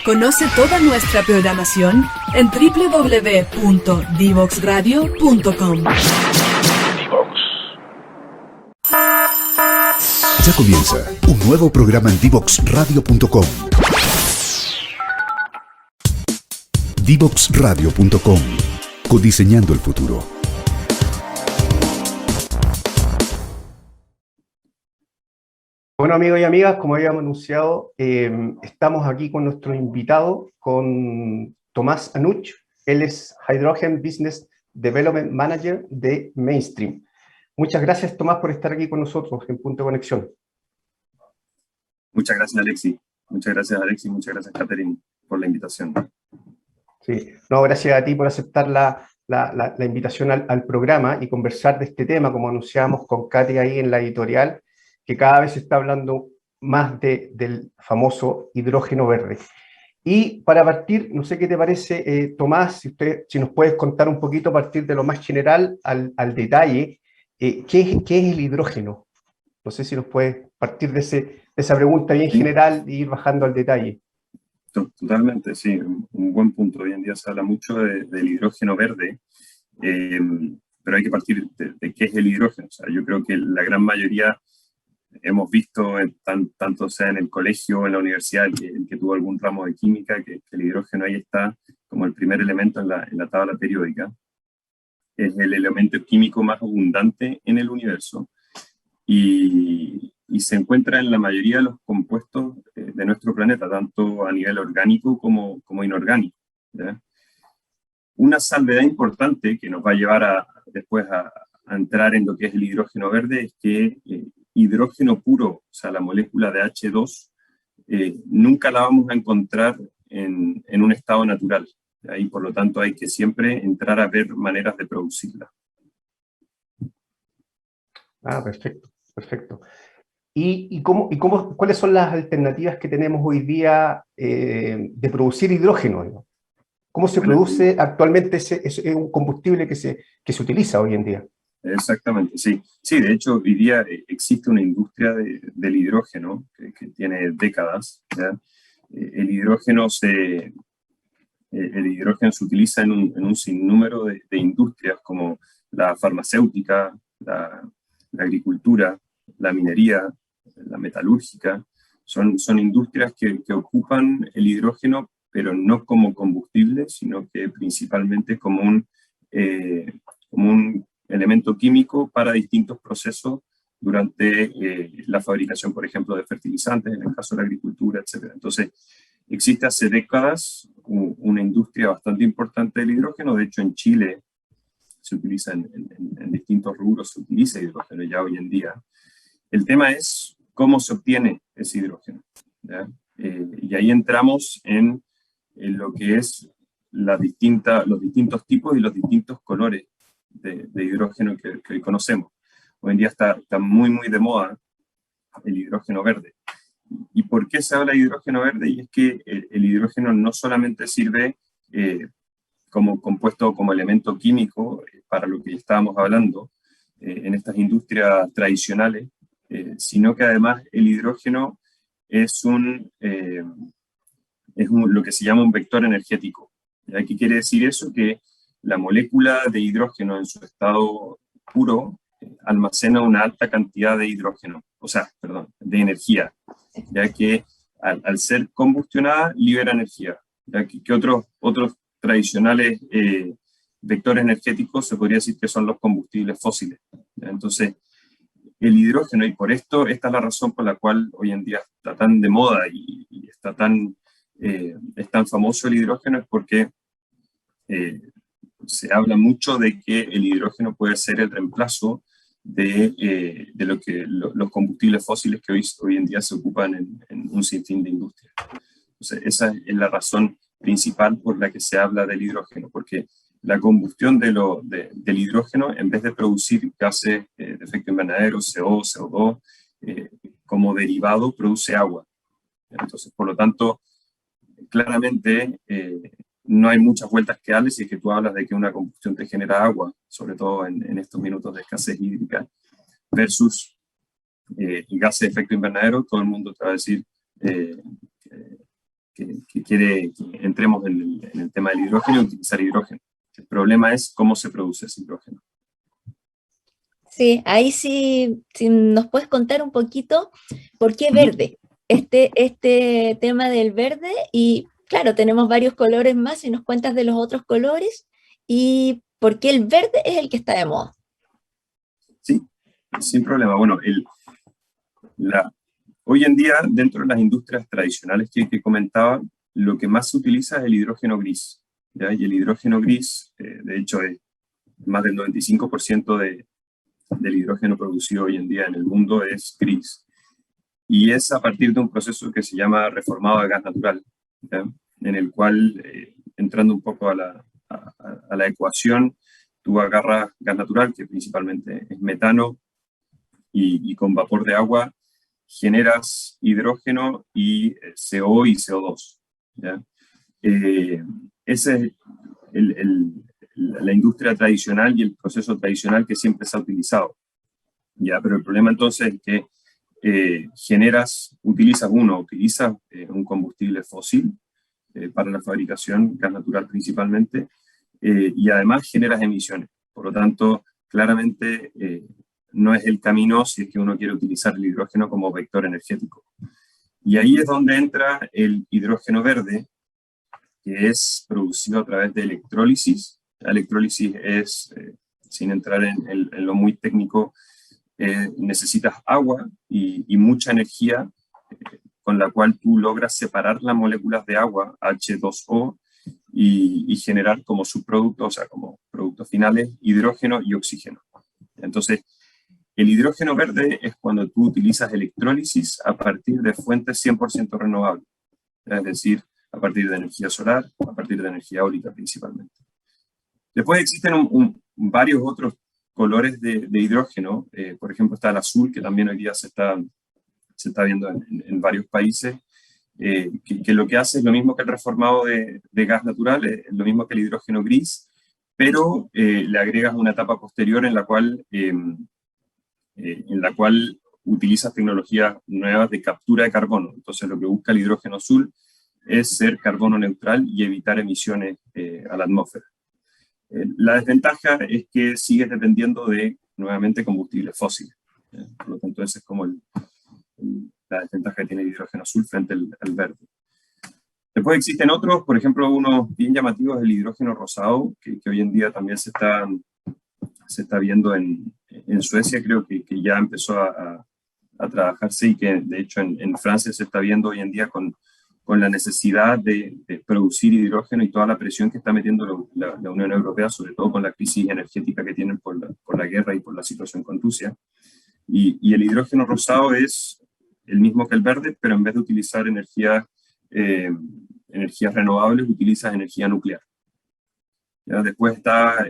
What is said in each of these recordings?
Conoce toda nuestra programación en www.divoxradio.com. Ya comienza un nuevo programa en divoxradio.com. divoxradio.com, codiseñando el futuro. Bueno, amigos y amigas, como habíamos anunciado, estamos aquí con nuestro invitado, con Tomás Anuch. Él es Hydrogen Business Development Manager de Mainstream. Muchas gracias, Tomás, por estar aquí con nosotros en Punto de Conexión. Muchas gracias, Alexis. Muchas gracias, Catherine, por la invitación. Sí, no, gracias a ti por aceptar la invitación al programa y conversar de este tema, como anunciamos con Katy ahí en la editorial, que cada vez se está hablando más del famoso hidrógeno verde. Y para partir, no sé qué te parece, Tomás, si nos puedes contar un poquito a partir de lo más general al detalle, ¿qué es el hidrógeno? No sé si nos puedes partir de esa pregunta bien general e ir bajando al detalle. Totalmente, sí, un buen punto. Hoy en día se habla mucho del hidrógeno verde, pero hay que partir de qué es el hidrógeno. O sea, yo creo que la gran mayoría hemos visto, tanto sea en el colegio o en la universidad, el que tuvo algún ramo de química, que el hidrógeno ahí está como el primer elemento en la tabla periódica. Es el elemento químico más abundante en el universo y se encuentra en la mayoría de los compuestos de nuestro planeta, tanto a nivel orgánico como inorgánico, ¿ya? Una salvedad importante que nos va a llevar después a entrar en lo que es el hidrógeno verde es que hidrógeno puro, o sea, la molécula de H2, nunca la vamos a encontrar en un estado natural, ¿ya? Y por lo tanto hay que siempre entrar a ver maneras de producirla. Perfecto, perfecto. ¿Cuáles son las alternativas que tenemos hoy día de producir hidrógeno, ¿no? ¿Cómo se produce actualmente es un combustible que se utiliza hoy en día? Exactamente, sí. Sí, de hecho, hoy día existe una industria del hidrógeno que tiene décadas, ¿ya? El hidrógeno se utiliza en un sinnúmero de industrias como la farmacéutica, la agricultura, la minería, la metalúrgica. Son industrias que ocupan el hidrógeno, pero no como combustible, sino que principalmente como un elemento químico para distintos procesos durante la fabricación, por ejemplo, de fertilizantes, en el caso de la agricultura, etc. Entonces, existe hace décadas una industria bastante importante del hidrógeno. De hecho, en Chile se utiliza en distintos rubros, se utiliza hidrógeno ya hoy en día. El tema es cómo se obtiene ese hidrógeno, ¿ya? Y ahí entramos en lo que es los distintos tipos y los distintos colores de hidrógeno que hoy conocemos. Hoy en día está muy, muy de moda el hidrógeno verde. ¿Y por qué se habla de hidrógeno verde? Y es que el hidrógeno no solamente sirve como compuesto, como elemento químico para lo que estábamos hablando en estas industrias tradicionales, sino que además el hidrógeno es lo que se llama un vector energético. ¿Qué quiere decir eso? Que la molécula de hidrógeno en su estado puro almacena una alta cantidad de de energía, ya que al ser combustionada libera energía, ya que otros tradicionales vectores energéticos se podría decir que son los combustibles fósiles, ¿ya? Entonces, el hidrógeno, y por esta es la razón por la cual hoy en día está tan de moda y es tan famoso el hidrógeno, es porque se habla mucho de que el hidrógeno puede ser el reemplazo de los combustibles fósiles que hoy en día se ocupan en un sinfín de industrias. Entonces, esa es la razón principal por la que se habla del hidrógeno, porque la combustión del hidrógeno, en vez de producir gases de efecto invernadero, CO, CO2, como derivado produce agua. Entonces, por lo tanto, claramente no hay muchas vueltas que darle si es que tú hablas de que una combustión te genera agua, sobre todo en estos minutos de escasez hídrica, versus gases de efecto invernadero. Todo el mundo te va a decir que quiere que entremos en el tema del hidrógeno y utilizar hidrógeno. El problema es cómo se produce ese hidrógeno. Sí, ahí sí, si nos puedes contar un poquito por qué verde, este tema del verde, y claro, tenemos varios colores más, y nos cuentas de los otros colores, y por qué el verde es el que está de moda. Sí, sin problema. Bueno, hoy en día, dentro de las industrias tradicionales que comentaba, lo que más se utiliza es el hidrógeno gris, ¿ya? Y el hidrógeno gris, de hecho, es más del 95% del hidrógeno producido hoy en día en el mundo es gris. Y es a partir de un proceso que se llama reformado de gas natural, ¿ya? En el cual, entrando un poco a la ecuación, tú agarras gas natural, que principalmente es metano, y con vapor de agua generas hidrógeno y CO y CO2, ¿ya? Esa es la industria tradicional y el proceso tradicional que siempre se ha utilizado, ¿ya? Pero el problema entonces es que utilizas un combustible fósil para la fabricación, gas natural principalmente, y además generas emisiones. Por lo tanto, claramente no es el camino si es que uno quiere utilizar el hidrógeno como vector energético. Y ahí es donde entra el hidrógeno verde, que es producido a través de electrólisis. La electrólisis es, sin entrar en lo muy técnico, necesitas agua y mucha energía, con la cual tú logras separar las moléculas de agua, H2O, y generar como subproductos, o sea, como productos finales, hidrógeno y oxígeno. Entonces, el hidrógeno verde es cuando tú utilizas electrólisis a partir de fuentes 100% renovables, es decir, a partir de energía solar, a partir de energía eólica principalmente. Después existen varios otros colores de hidrógeno, por ejemplo está el azul, que también hoy día se está viendo en varios países, que lo que hace es lo mismo que el reformado de gas natural, es lo mismo que el hidrógeno gris, pero le agregas una etapa posterior en la cual utilizas tecnologías nuevas de captura de carbono. Entonces lo que busca el hidrógeno azul es ser carbono neutral y evitar emisiones a la atmósfera. La desventaja es que sigues dependiendo de, nuevamente, combustibles fósiles. Por lo tanto, esa es como la desventaja que tiene el hidrógeno azul frente al verde. Después existen otros, por ejemplo, uno bien llamativo es el hidrógeno rosado, que hoy en día también se está viendo en Suecia, creo que ya empezó a trabajarse, y que de hecho en Francia se está viendo hoy en día con la necesidad de producir hidrógeno y toda la presión que está metiendo la Unión Europea, sobre todo con la crisis energética que tienen por la guerra y por la situación con Rusia. Y el hidrógeno rosado es el mismo que el verde, pero en vez de utilizar energías renovables, utilizas energía nuclear. ¿Ya? Después está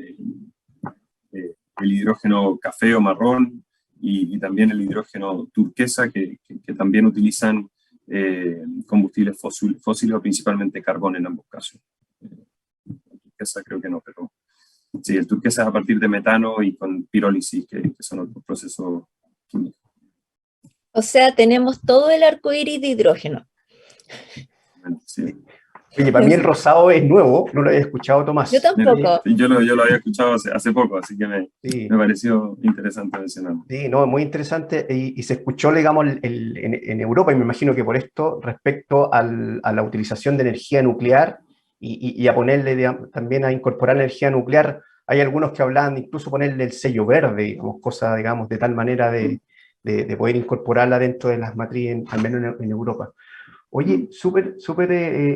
el hidrógeno café o marrón, y también el hidrógeno turquesa, que también utilizan combustibles fósiles o principalmente carbón en ambos casos. El turquesa creo que no, pero sí, el turquesa es a partir de metano y con pirólisis, que son otros procesos químicos. O sea, tenemos todo el arco iris de hidrógeno. Sí. Oye, para mí el rosado es nuevo, no lo había escuchado, Tomás. Yo tampoco. Yo lo había escuchado hace poco, así que Sí. me pareció interesante mencionarlo. Sí, no, muy interesante, y se escuchó, digamos, en Europa, y me imagino que por esto, respecto a la utilización de energía nuclear y a ponerle, digamos, también a incorporar la energía nuclear, hay algunos que hablaban de incluso ponerle el sello verde, digamos, cosa, digamos, de tal manera de poder incorporarla dentro de las matrices, al menos en Europa. Oye, súper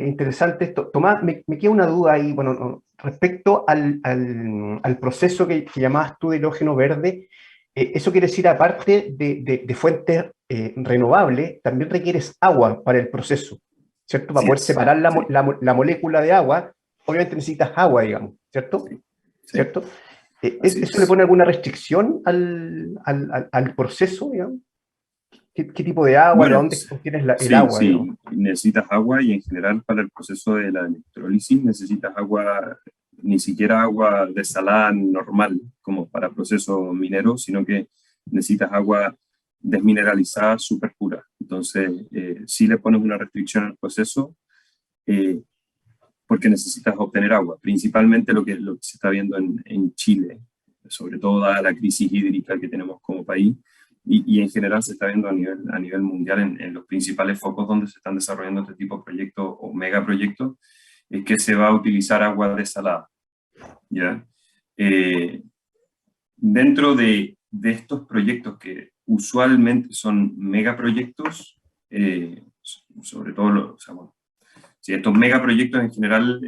interesante esto. Tomás, me queda una duda ahí, bueno, respecto al proceso que llamabas tú de hidrógeno verde. Eso quiere decir, aparte de fuentes renovables, también requieres agua para el proceso, ¿cierto? Para poder separar la molécula de agua, obviamente necesitas agua, digamos, ¿cierto? Sí. ¿Cierto? ¿Eso le pone alguna restricción al proceso, digamos? ¿Qué tipo de agua? Bueno, ¿De dónde obtienes el agua? Sí, digamos? necesitas agua, y en general para el proceso de la electrólisis necesitas agua, ni siquiera agua desalada normal, como para proceso minero, sino que necesitas agua desmineralizada súper pura. Entonces, sí le pones una restricción al proceso, porque necesitas obtener agua, principalmente lo que se está viendo en Chile, sobre todo dada la crisis hídrica que tenemos como país, y en general se está viendo a nivel mundial en los principales focos donde se están desarrollando este tipo de proyectos o megaproyectos, es que se va a utilizar agua desalada, ¿ya? Dentro de estos proyectos que usualmente son megaproyectos, sobre todo, si estos megaproyectos en general,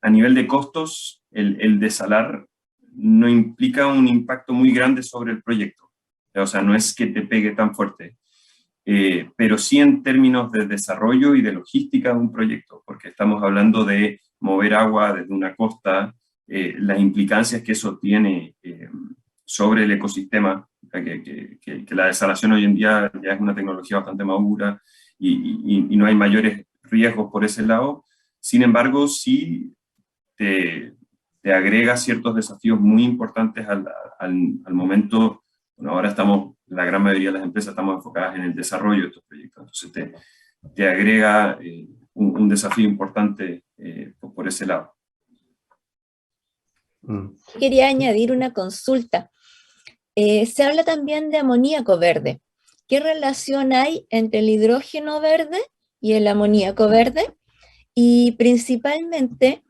a nivel de costos, el desalar no implica un impacto muy grande sobre el proyecto. O sea, no es que te pegue tan fuerte, pero sí en términos de desarrollo y de logística de un proyecto, porque estamos hablando de mover agua desde una costa, las implicancias que eso tiene sobre el ecosistema, que la desalación hoy en día ya es una tecnología bastante madura y no hay mayores riesgos por ese lado. Sin embargo, sí te agrega ciertos desafíos muy importantes al momento. Bueno, ahora la gran mayoría de las empresas estamos enfocadas en el desarrollo de estos proyectos, entonces te agrega un desafío importante por ese lado. Quería añadir una consulta. Se habla también de amoníaco verde. ¿Qué relación hay entre el hidrógeno verde y el amoníaco verde? Y principalmente,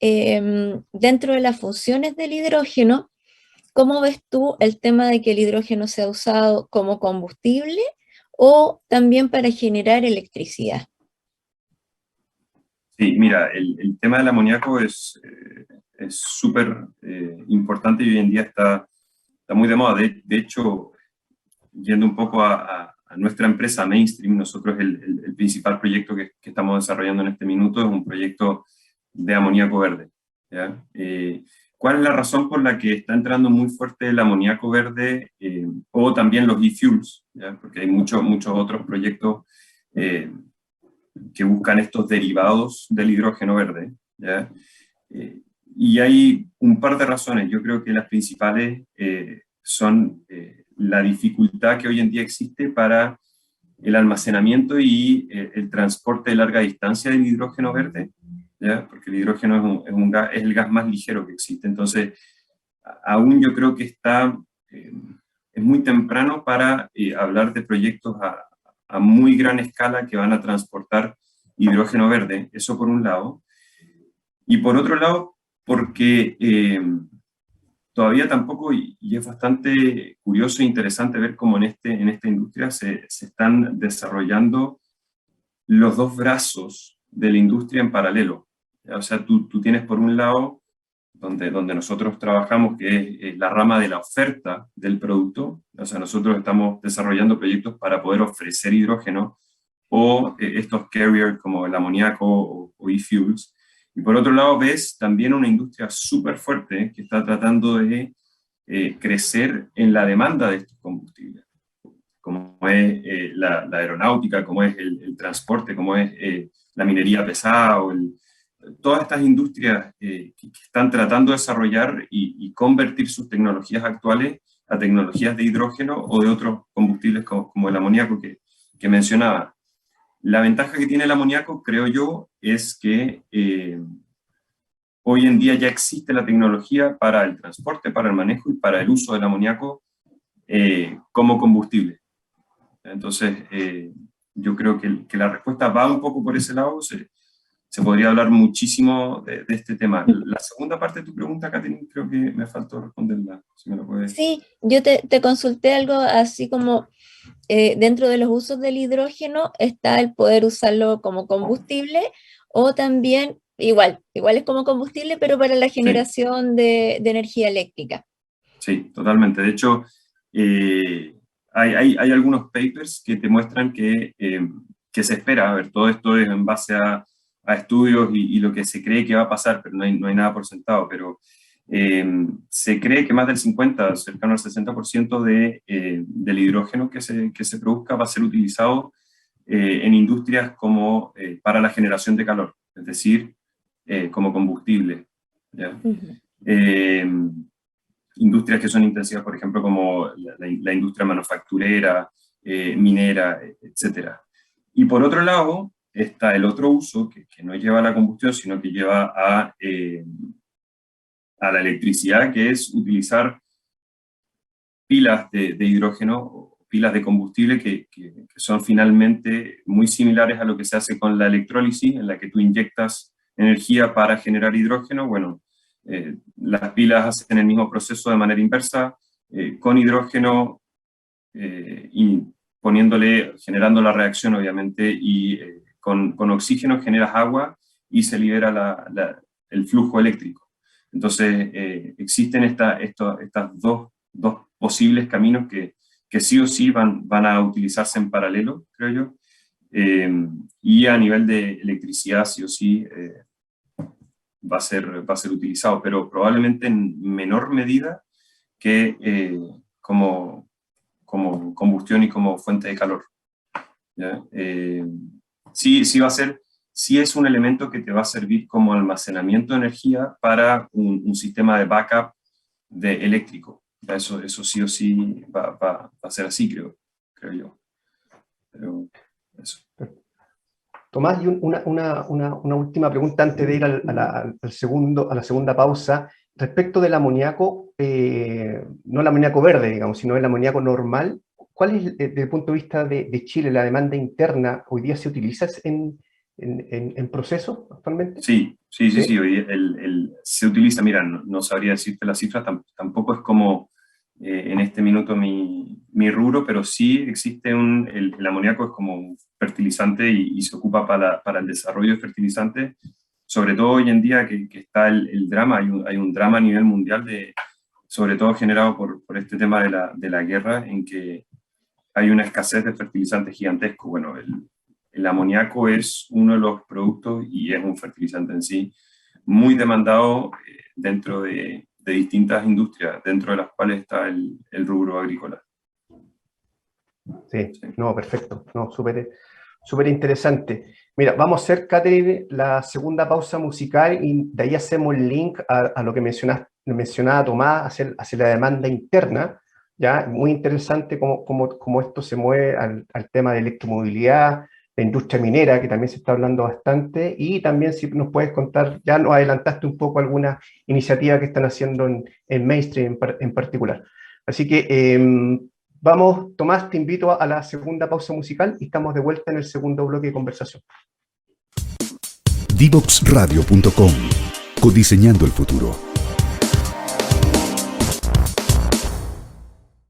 dentro de las funciones del hidrógeno, ¿cómo ves tú el tema de que el hidrógeno sea usado como combustible o también para generar electricidad? Sí, mira, el tema del amoníaco es súper importante y hoy en día está muy de moda. De hecho, yendo un poco a nuestra empresa Mainstream, nosotros el principal proyecto que estamos desarrollando en este minuto es un proyecto de amoníaco verde, ¿ya? ¿Cuál es la razón por la que está entrando muy fuerte el amoníaco verde o también los e-fuels? ¿Ya? Porque hay muchos otros proyectos que buscan estos derivados del hidrógeno verde, ¿ya? Y hay un par de razones. Yo creo que las principales son la dificultad que hoy en día existe para el almacenamiento y el transporte de larga distancia del hidrógeno verde, ¿ya? Porque el hidrógeno es el gas más ligero que existe. Entonces, aún yo creo que es muy temprano para hablar de proyectos a muy gran escala que van a transportar hidrógeno verde, eso por un lado. Y por otro lado, porque todavía tampoco, y es bastante curioso e interesante ver cómo en esta industria se están desarrollando los dos brazos de la industria en paralelo. O sea, tú tienes por un lado, donde nosotros trabajamos, que es la rama de la oferta del producto. O sea, nosotros estamos desarrollando proyectos para poder ofrecer hidrógeno o estos carriers como el amoníaco o e-fuels. Y por otro lado ves también una industria súper fuerte que está tratando de crecer en la demanda de estos combustibles, como es la aeronáutica, como es el transporte, como es la minería pesada, todas estas industrias que están tratando de desarrollar y convertir sus tecnologías actuales a tecnologías de hidrógeno o de otros combustibles como el amoníaco que mencionaba. La ventaja que tiene el amoníaco, creo yo, es que hoy en día ya existe la tecnología para el transporte, para el manejo y para el uso del amoníaco como combustible. Entonces, yo creo que la respuesta va un poco por ese lado. Se podría hablar muchísimo de este tema. La segunda parte de tu pregunta, Catherine, creo que me faltó responderla. Si me lo puedes... Sí, yo te consulté algo así como dentro de los usos del hidrógeno está el poder usarlo como combustible o también, igual es como combustible, pero para la generación de energía eléctrica. Sí, totalmente. De hecho, hay algunos papers que te muestran que se espera, a ver, todo esto es en base a estudios y lo que se cree que va a pasar, pero no hay nada por sentado, pero se cree que más del 50, cercano al 60% del hidrógeno que se produzca va a ser utilizado en industrias como para la generación de calor, es decir, como combustible, ¿ya? Industrias que son intensivas, por ejemplo, como la industria manufacturera, minera, etc. Y por otro lado, está el otro uso, que no lleva a la combustión, sino que lleva a la electricidad, que es utilizar pilas de hidrógeno, o pilas de combustible que son finalmente muy similares a lo que se hace con la electrólisis, en la que tú inyectas energía para generar hidrógeno. Bueno, las pilas hacen el mismo proceso de manera inversa, con hidrógeno, y generando la reacción, obviamente, y con oxígeno generas agua y se libera el flujo eléctrico. Entonces, existen estas dos posibles caminos que sí o sí van a utilizarse en paralelo, creo yo, y a nivel de electricidad sí o sí va a ser utilizado, pero probablemente en menor medida que como combustión y como fuente de calor. ¿Ya? Sí va a ser, sí es un elemento que te va a servir como almacenamiento de energía para un sistema de backup eléctrico. Eso sí o sí va a ser así, creo yo. Pero eso. Tomás, y una última pregunta antes de ir a la segunda pausa. Respecto del amoníaco, no el amoníaco verde, digamos, sino el amoníaco normal, ¿cuál es, desde el punto de vista de Chile, la demanda interna? ¿Hoy día se utiliza en procesos actualmente? Sí. Hoy se utiliza, mira, no sabría decirte la cifra, tampoco es como en este minuto mi rubro, pero sí existe el amoníaco es como un fertilizante y se ocupa para el desarrollo de fertilizantes, sobre todo hoy en día que está el drama, hay un drama a nivel mundial, sobre todo generado por este tema de la guerra, en que hay una escasez de fertilizantes gigantesco. Bueno, el amoníaco es uno de los productos, y es un fertilizante en sí, muy demandado dentro de distintas industrias, dentro de las cuales está el rubro agrícola. Sí, no, perfecto, no, súper interesante. Mira, vamos a hacer, Catherine, la segunda pausa musical y de ahí hacemos el link a lo que mencionaba Tomás, hacia la demanda interna, ¿ya? Muy interesante cómo esto se mueve al tema de electromovilidad, la industria minera, que también se está hablando bastante, y también si nos puedes contar, ya nos adelantaste un poco alguna iniciativa que están haciendo en Mainstream en particular. Así que vamos, Tomás, te invito a la segunda pausa musical y estamos de vuelta en el segundo bloque de conversación. Divoxradio.com, codiseñando el futuro.